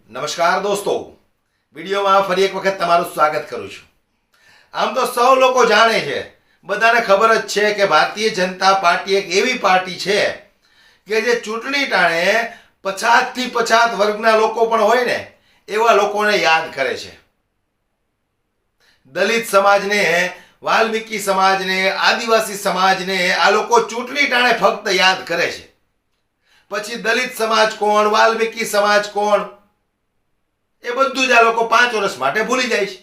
નમસ્કાર દોસ્તો, વિડીયોમાં ફરી એક વખત તમારું સ્વાગત કરું છું। આમ તો સૌ લોકો જાણે છે, બધાને ખબર જ છે કે ભારતીય જનતા પાર્ટી એક એવી પાર્ટી છે કે જે ચૂંટણી ટાણે 50 થી 50 વર્ગના લોકો પણ હોય ને એવા લોકોને યાદ કરે છે। દલિત સમાજને, વાલ્મીકી સમાજને, આદિવાસી સમાજને આ લોકો ચૂંટણી ટાણે ફક્ત યાદ કરે છે। પછી દલિત સમાજ કોણ, વાલ્મીકી સમાજ કોણ, એ બધું જ આ લોકો 5 વર્ષ માટે ભૂલી જાય છે।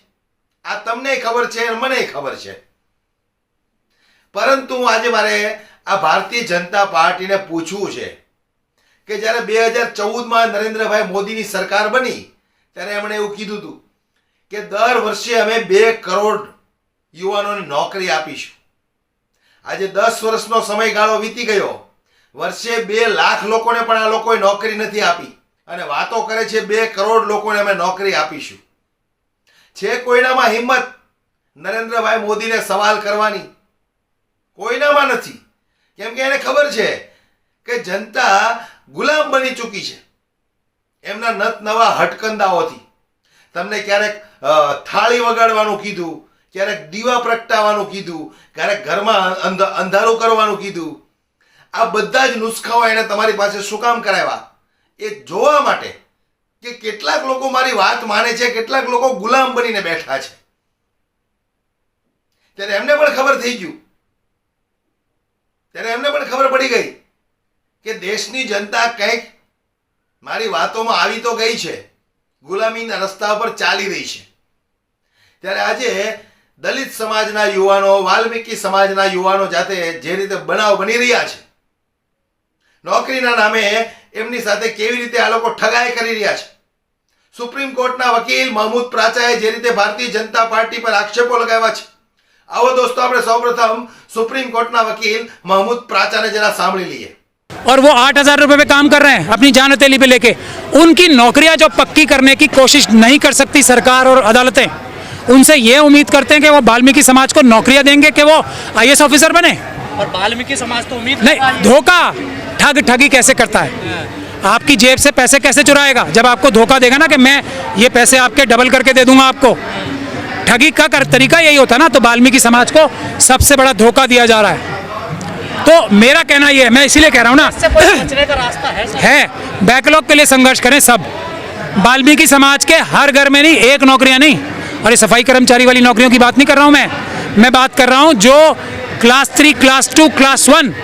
આ તમને ખબર છે અને મને ખબર છે, પરંતુ આજે મારે આ ભારતીય જનતા પાર્ટીને પૂછવું છે કે જ્યારે 2014માં નરેન્દ્રભાઈ મોદીની સરકાર બની ત્યારે એમણે એવું કીધું હતું કે દર વર્ષે અમે 2 કરોડ યુવાનોને નોકરી આપીશું। આજે 10 વર્ષનો સમયગાળો વીતી ગયો, વર્ષે 2 લાખ લોકોને પણ આ લોકોએ નોકરી નથી આપી અને વાતો કરે છે 2 કરોડ લોકોને અમે નોકરી આપીશું। છે કોઈનામાં હિંમત નરેન્દ્રભાઈ મોદીને સવાલ કરવાની? કોઈનામાં નથી, કેમ કે એને ખબર છે કે જનતા ગુલામ બની ચૂકી છે એમના નત નવા હટકંદાઓથી। તમને ક્યારેક થાળી વગાડવાનું કીધું, ક્યારેક દીવા પ્રગટાવવાનું કીધું, ક્યારેક ઘરમાં અંધારું કરવાનું કીધું। આ બધા જ નુસ્ખાઓ એને તમારી પાસે શું કામ કરાવ્યા? એ જોવા માટે કે કેટલાક લોકો મારી વાત માને છે, કેટલાક લોકો ગુલામ બનીને બેઠા છે। ત્યારે એમને પણ ખબર થઈ ગયું, ત્યારે એમને પણ ખબર પડી ગઈ કે દેશની જનતા કંઈક મારી વાતોમાં આવી તો ગઈ છે, ગુલામીના રસ્તા પર ચાલી રહી છે। ત્યારે આજે દલિત સમાજના યુવાનો, વાલ્મીકી સમાજના યુવાનો જાતે જે રીતે બનાવ બની રહ્યા છે, નોકરીના નામે એમની સાથે કેવી રીતે આ લોકો ઠગાઈ કરી રહ્યા છે। સુપ્રીમ કોર્ટના વકીલ મહમૂદ પ્રાચાએ જે રીતે ભારતીય જનતા પાર્ટી પર આક્ષેપો લગાવ્યા છે, आओ दोस्तों આપણે સૌપ્રથમ सुप्रीम कोर्ट ना वकील महमूद प्राचा ने जरा सामने लिए। और वो 8,000 रुपए पे काम कर रहे हैं अपनी जान हथेली पे लेके। उनकी नौकरियां जो पक्की करने की कोशिश नहीं कर सकती सरकार और अदालतें, उनसे ये उम्मीद करते हैं कि वो वाल्मीकि समाज को नौकरियां देंगे कि वो IAS ऑफिसर बने। और वाल्मीकि समाज तो उम्मीद नहीं, धोखा, ठगी कैसे करता है, आपकी जेब से पैसे कैसे चुराएगा? जब आपको धोखा देगा ना कि मैं ये पैसे आपके डबल करके दे दूंगा आपको, ठगी का तरीका यही होता ना। तो वाल्मीकि समाज को सबसे बड़ा धोखा दिया जा रहा है। तो मेरा कहना ये है, मैं इसीलिए कह रहा हूँ ना, बचने का रास्ता है। बैकलॉग के लिए संघर्ष करें सब। वाल्मीकि समाज के हर घर में नहीं, एक नौकरियां नहीं, और ये सफाई कर्मचारी वाली नौकरियों की बात नहीं कर रहा हूँ मैं बात कर रहा हूँ जो क्लास 3, क्लास 2, क्लास 1,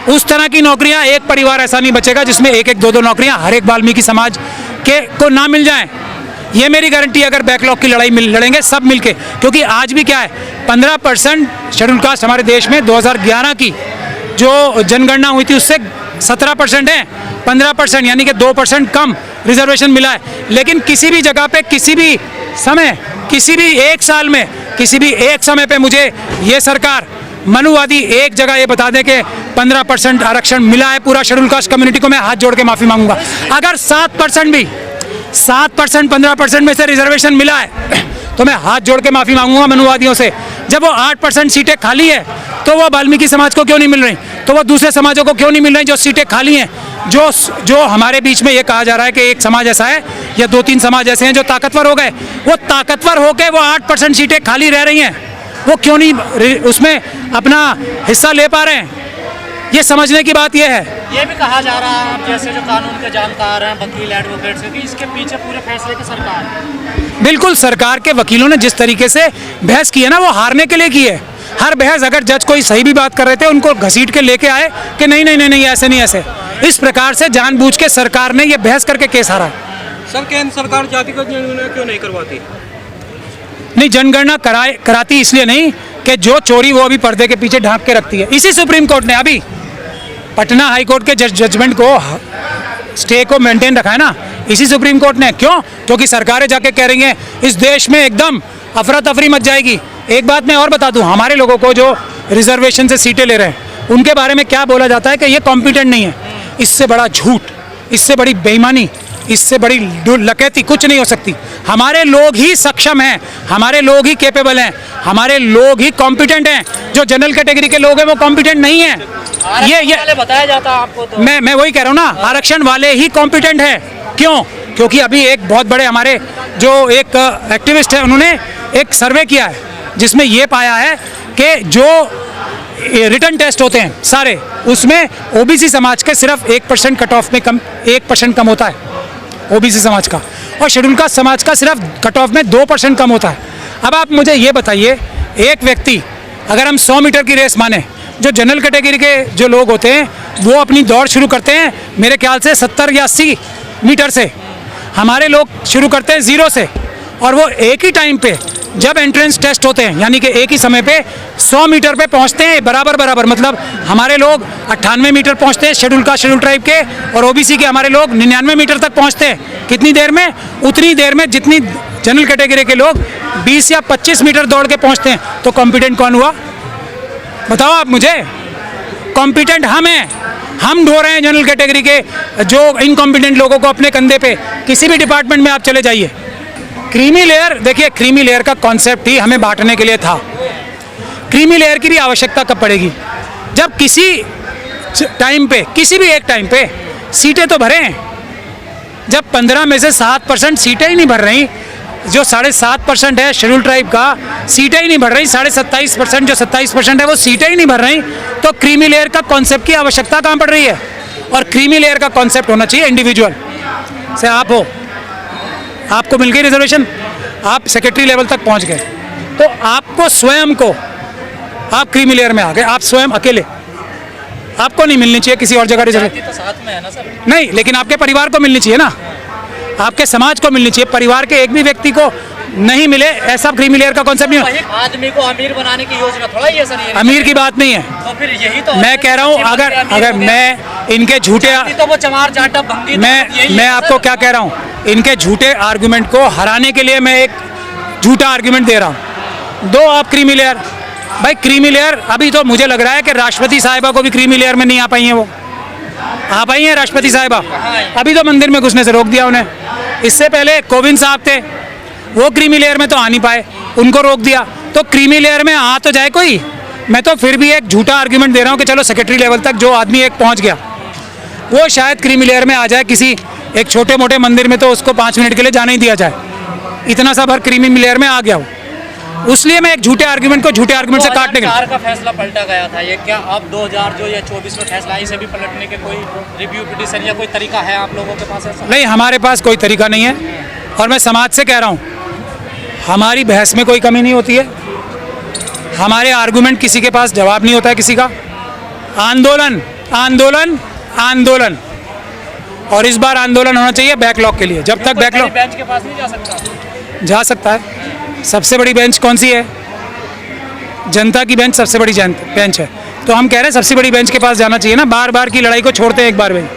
उस तरह की नौकरियां। एक परिवार ऐसा नहीं बचेगा जिसमें 1-1, 2-2 नौकरियां हर एक वाल्मीकि समाज के को ना मिल जाएं। ये मेरी गारंटी है। अगर बैकलॉग की लड़ाई लड़ेंगे सब मिलके, क्योंकि आज भी क्या है, 15% शेड्यूल कास्ट हमारे देश में 2011 की जो जनगणना हुई थी उससे 17% है। 15% यानी कि 2% कम रिजर्वेशन मिला है। लेकिन किसी भी जगह पे, किसी भी समय, किसी भी एक साल में, किसी भी एक समय पे मुझे ये सरकार मनुवादी एक जगह ये बता दे कि 15% आरक्षण मिला है पूरा शेड्यूल कास्ट कम्युनिटी को, मैं हाथ जोड़ के माफी मांगूंगा। अगर 7% भी, 7% 15% में से रिजर्वेशन मिला है तो मैं हाथ जोड़ के माफी मांगूंगा मनुवादियों से। जब वो 8% सीटें खाली है तो वो वाल्मीकि समाज को क्यों नहीं मिल रही, तो वो दूसरे समाजों को क्यों नहीं मिल रही जो सीटें खाली हैं? जो हमारे बीच में ये कहा जा रहा है कि एक समाज ऐसा है या 2-3 समाज ऐसे हैं जो ताकतवर हो गए, वो ताकतवर होके वो 8% सीटें खाली रह रही हैं, वो क्यों नहीं उसमें अपना हिस्सा ले पा रहे हैं? ये समझने की बात यह है। ये भी कहा जा रहा है, जैसे जो कानून के जानकार हैं, वकील, एडवोकेट से, कि इसके पीछे पूरे फैसले की सरकार है। बिल्कुल, सरकार के वकीलों ने जिस तरीके से बहस की है ना, वो हारने के लिए की है। हर बहस अगर जज कोई सही भी बात कर रहे थे उनको घसीट के लेके आए कि नहीं ऐसे नहीं, ऐसे। इस प्रकार से जानबूझ के सरकार ने ये बहस करके केस हारा है। सर, केंद्र सरकार जातिगत जनगणना क्यों नहीं करवाती? नहीं, जनगणना कराती इसलिए नहीं कि जो चोरी वो अभी पर्दे के पीछे ढांक के रखती है। इसी सुप्रीम कोर्ट ने अभी पटना हाई कोर्ट के जजमेंट को, स्टे को मेंटेन रखा है ना, इसी सुप्रीम कोर्ट ने। क्यों? क्योंकि सरकारें जाके कह रही हैं इस देश में एकदम अफरा तफरी मच जाएगी। एक बात मैं और बता दूं, हमारे लोगों को जो रिजर्वेशन से सीटें ले रहे हैं उनके बारे में क्या बोला जाता है कि ये कॉम्पिटेंट नहीं है। इससे बड़ा झूठ, इससे बड़ी बेईमानी, इससे बड़ी लकैती कुछ नहीं हो सकती। हमारे लोग ही सक्षम हैं, हमारे लोग ही कैपेबल हैं, हमारे लोग ही कॉम्पिटेंट हैं। जो जनरल कैटेगरी के लोग हैं वो कॉम्पिटेंट नहीं है। ये बताया जाता है आपको तो। मैं वही कह रहा हूँ ना, आरक्षण वाले ही कॉम्पिटेंट है। क्यों? क्योंकि अभी एक बहुत बड़े हमारे जो एक एक्टिविस्ट है उन्होंने एक सर्वे किया है जिसमें ये पाया है कि जो रिटर्न टेस्ट होते हैं सारे, उसमें ओबीसी समाज के सिर्फ 1% कट ऑफ में कम 1% कम होता है ओबीसी समाज का, और शेड्यूल कास्ट समाज का सिर्फ कट ऑफ में 2% कम होता है। अब आप मुझे ये बताइए, एक व्यक्ति अगर हम 100 मीटर की रेस माने, जो जनरल कैटेगरी के जो लोग होते हैं वो अपनी दौड़ शुरू करते हैं मेरे ख्याल से 70 या 80 मीटर से, हमारे लोग शुरू करते हैं 0 से, और वो एक ही टाइम पे जब एंट्रेंस टेस्ट होते हैं यानी कि एक ही समय पे 100 मीटर पे पहुंचते हैं बराबर, मतलब हमारे लोग 98 मीटर पहुंचते हैं शेड्यूल ट्राइब के, और ओबीसी के हमारे लोग 99 मीटर तक पहुंचते हैं। कितनी देर में? उतनी देर में जितनी जनरल कैटेगरी के लोग 20 या 25 मीटर दौड़ के पहुंचते हैं। तो कॉम्पिटेंट कौन हुआ बताओ आप मुझे? कॉम्पिटेंट हम हैं, हम ढो रहे हैं जनरल कैटेगरी के जो इनकॉम्पिटेंट लोगों को अपने कंधे पे। किसी भी डिपार्टमेंट में आप चले जाइए, क्रीमी लेयर, देखिए क्रीमी लेयर का कॉन्सेप्ट ही हमें बांटने के लिए था। क्रीमी लेयर की भी आवश्यकता कब पड़ेगी? जब किसी टाइम पे, किसी भी एक टाइम पे सीटें तो भरें। जब 15 में से 7% सीटें ही नहीं भर रही, जो 7.5% है शेड्यूल ट्राइब का, सीटें ही नहीं भर रही, 27.5% जो 27% है वो सीटें ही नहीं भर रही, तो क्रीमी लेयर का कॉन्सेप्ट की आवश्यकता कहाँ पड़ रही है? और क्रीमी लेयर का कॉन्सेप्ट होना चाहिए इंडिविजुअल से। आप हो, आपको मिल गई रिजर्वेशन, आप सेक्रेटरी लेवल तक पहुंच गए, तो आपको स्वयं को, आप क्रीमी लेयर में आ गए, आप स्वयं अकेले, आपको नहीं मिलनी चाहिए किसी और जगह रिजर्वेशन। तो साथ में है ना सर? नहीं, लेकिन आपके परिवार को मिलनी चाहिए ना, आपके समाज को मिलनी चाहिए। परिवार के एक भी व्यक्ति को नहीं मिले, ऐसा क्रीमी लेयर का कॉन्सेप्ट नहीं है। आदमी को अमीर बनाने की योजना थोड़ा ही है सर ये। अमीर की बात नहीं है, तो फिर यही तो मैं कह रहा हूँ, अगर मैं इनके झूठे, तो वो चमार चाटा भंगी, मैं आपको क्या कह रहा हूँ, इनके झूठे आर्गुमेंट को हराने के लिए मैं एक झूठा आर्गुमेंट दे रहा हूँ। दो आप क्रीमी लेयर, भाई क्रीमी लेयर, अभी तो मुझे लग रहा है कि राष्ट्रपति साहिबा को भी क्रीमी लेयर में नहीं आ पाई हैं, वो आ पाई हैं राष्ट्रपति साहिबा? अभी तो मंदिर में घुसने से रोक दिया उन्हें। इससे पहले कोविंद साहब थे, वो क्रीमी लेयर में तो आ नहीं पाए, उनको रोक दिया। तो क्रीमी लेयर में आ तो जाए कोई। मैं तो फिर भी एक झूठा आर्गुमेंट दे रहा हूँ कि चलो सेक्रेटरी लेवल तक जो आदमी एक पहुँच गया वो शायद क्रीमी लेयर में आ जाए। किसी एक छोटे मोटे मंदिर में तो उसको 5 मिनट के लिए जाने ही दिया जाए, इतना सा भर क्रीमी लेयर में आ गया हो। उसलिए मैं एक झूठे आर्गुमेंट को झूठे आर्गुमेंट से काटने के लिए। का फैसला पलटा गया था, ये क्या अब 2024 में फैसला इसे भी पलटने के कोई रिव्यू पिटीशन या कोई तरीका है आप लोगों के पास? नहीं, हमारे पास कोई तरीका नहीं है, और मैं समाज से कह रहा हूँ हमारी बहस में कोई कमी नहीं होती है, हमारे आर्गुमेंट किसी के पास जवाब नहीं होता है किसी का। आंदोलन आंदोलन आंदोलन, और इस बार आंदोलन होना चाहिए बैकलॉग के लिए। जब तक बैकलॉग बेंच के पास नहीं जा सकता? जा सकता है। सबसे बड़ी बेंच कौन सी है? जनता की बेंच सबसे बड़ी बेंच है। तो हम कह रहे हैं सबसे बड़ी बेंच के पास जाना चाहिए ना, बार बार की लड़ाई को छोड़ते हैं एक बार में।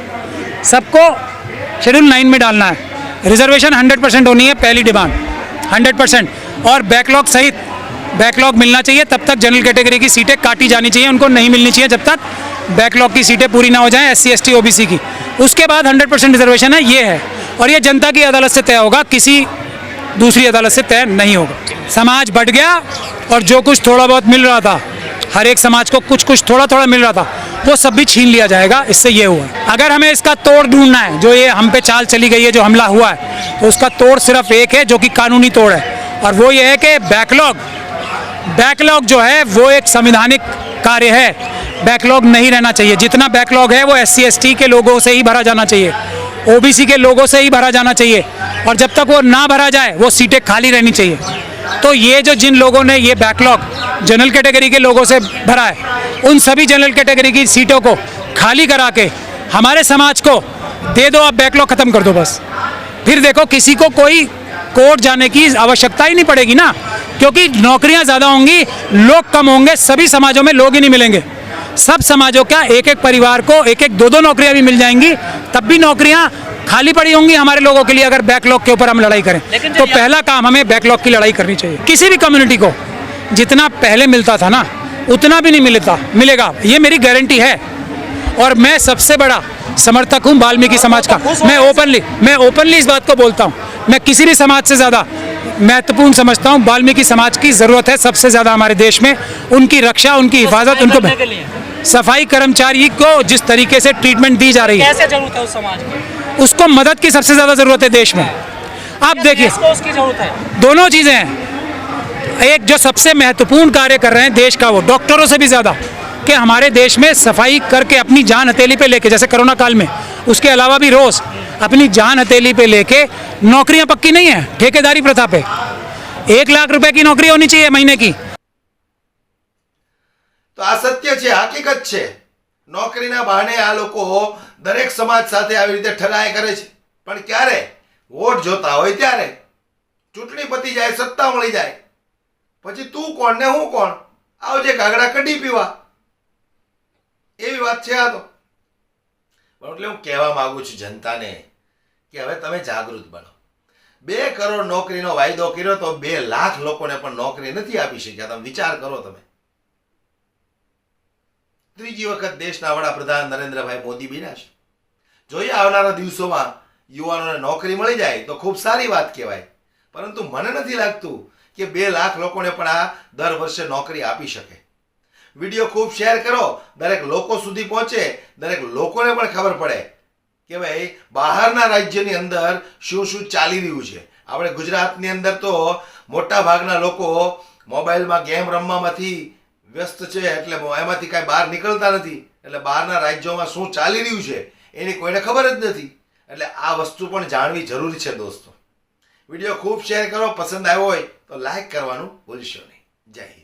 सबको शेड्यूल 9 में डालना है, रिजर्वेशन 100% होनी है, पहली डिमांड 100%, और बैकलॉग सहित बैकलॉग मिलना चाहिए। तब तक जनरल कैटेगरी की सीटें काटी जानी चाहिए, उनको नहीं मिलनी चाहिए जब तक बैकलॉग की सीटें पूरी ना हो जाएं SC ST OBC की। उसके बाद 100% रिजर्वेशन है, ये है, और ये जनता की अदालत से तय होगा, किसी दूसरी अदालत से तय नहीं होगा। समाज बढ़ गया, और जो कुछ थोड़ा बहुत मिल रहा था, हर एक समाज को कुछ कुछ थोड़ा थोड़ा मिल रहा था, वो सब भी छीन लिया जाएगा। इससे ये हुआ, अगर हमें इसका तोड़ ढूंढना है, जो ये हम पे चाल चली गई है, जो हमला हुआ है, तो उसका तोड़ सिर्फ एक है, जो कि कानूनी तोड़ है, और वो ये है कि बैकलॉग जो है वो एक संवैधानिक कार्य है। बैकलॉग नहीं रहना चाहिए। जितना बैकलॉग है वो SC ST के लोगों से ही भरा जाना चाहिए, OBC के लोगों से ही भरा जाना चाहिए, और जब तक वो ना भरा जाए वो सीटें खाली रहनी चाहिए। तो ये जो जिन लोगों ने ये बैकलॉग जनरल कैटेगरी के लोगों से भरा है, उन सभी जनरल कैटेगरी की सीटों को खाली करा के हमारे समाज को दे दो, आप बैकलॉग खत्म कर दो बस। फिर देखो किसी को कोई कोर्ट जाने की आवश्यकता ही नहीं पड़ेगी ना, क्योंकि नौकरियां ज़्यादा होंगी, लोग कम होंगे, सभी समाजों में लोग ही नहीं मिलेंगे। सब समाजों का एक एक परिवार को एक एक 2-2 नौकरियां भी मिल जाएंगी, तब भी नौकरियां खाली पड़ी होंगी हमारे लोगों के लिए, अगर बैकलॉग के ऊपर हम लड़ाई करें। तो पहला काम हमें बैकलॉग की लड़ाई करनी चाहिए। किसी भी कम्युनिटी को जितना पहले मिलता था ना, उतना भी नहीं मिलेगा, ये मेरी गारंटी है। और मैं सबसे बड़ा समर्थक हूँ वाल्मीकि समाज का। मैं ओपनली इस बात को बोलता हूँ। मैं किसी भी समाज से ज़्यादा महत्वपूर्ण समझता हूँ वाल्मीकि समाज की ज़रूरत है सबसे ज़्यादा हमारे देश में। उनकी रक्षा, उनकी हिफाजत, उनको सफाई कर्मचारी को जिस तरीके से ट्रीटमेंट दी जा रही है, कैसे जरूरत है उस समाज की? उसको मदद की सबसे ज़्यादा ज़रूरत है देश में। आप देखिए, देश को उसकी जरूरत है। दोनों चीज़ें हैं। एक जो सबसे महत्वपूर्ण कार्य कर रहे हैं देश का, वो डॉक्टरों से भी ज़्यादा, कि हमारे देश में सफाई करके अपनी जान हथेली पे लेके, जैसे कोरोना काल में, उसके अलावा भी रोज़ अपनी जान हथेली पे लेके नौकरियां पक्की नहीं है ठेकेदारी प्रथा पे। 1 लाख रुपए की नौकरी होनी चाहिए महीने की। તો આ સત્ય છે, હકીકત છે. નોકરીના બહાને આ લોકો દરેક સમાજ સાથે આવી રીતે ઠરાય કરે છે. પણ ક્યારે? વોટ જોતા હોય ત્યારે. ચૂંટણી પતી જાય, સત્તા મળી જાય, પછી તું કોણ ને હું કોણ, આવજે કાગડા કઢી પીવા. એવી વાત છે આ તો. પણ એટલે હું કહેવા માંગુ છું જનતાને કે હવે તમે જાગૃત બનો. 2 કરોડ નોકરીનો વાયદો કર્યો તો 2 લાખ લોકોને પણ નોકરી નથી આપી શક્યા. તમે વિચાર કરો. તમે ત્રીજી વખત દેશના વડાપ્રધાન નરેન્દ્રભાઈ મોદી બન્યા છે. જોઈએ આવનારા દિવસોમાં યુવાનોને નોકરી મળી જાય તો ખૂબ સારી વાત કહેવાય. પરંતુ મને નથી લાગતું કે 2 લાખ લોકોને પણ આ દર વર્ષે નોકરી આપી શકે. વિડીયો ખૂબ શેર કરો, દરેક લોકો સુધી પહોંચે, દરેક લોકોને પણ ખબર પડે કે ભાઈ બહારના રાજ્યની અંદર શું શું ચાલી રહ્યું છે. આપણે ગુજરાતની અંદર તો મોટા ભાગના લોકો મોબાઈલમાં ગેમ રમવામાંથી વ્યસ્ત છે, એટલે એમાંથી કાંઈ બહાર નીકળતા નથી. એટલે બહારના રાજ્યોમાં શું ચાલી રહ્યું છે એની કોઈને ખબર જ નથી. એટલે આ વસ્તુ પણ જાણવી જરૂરી છે દોસ્તો. વિડીયો ખૂબ શેર કરો, પસંદ આવ્યો હોય તો લાઈક કરવાનું ભૂલશો નહીં. જય હિન્દ.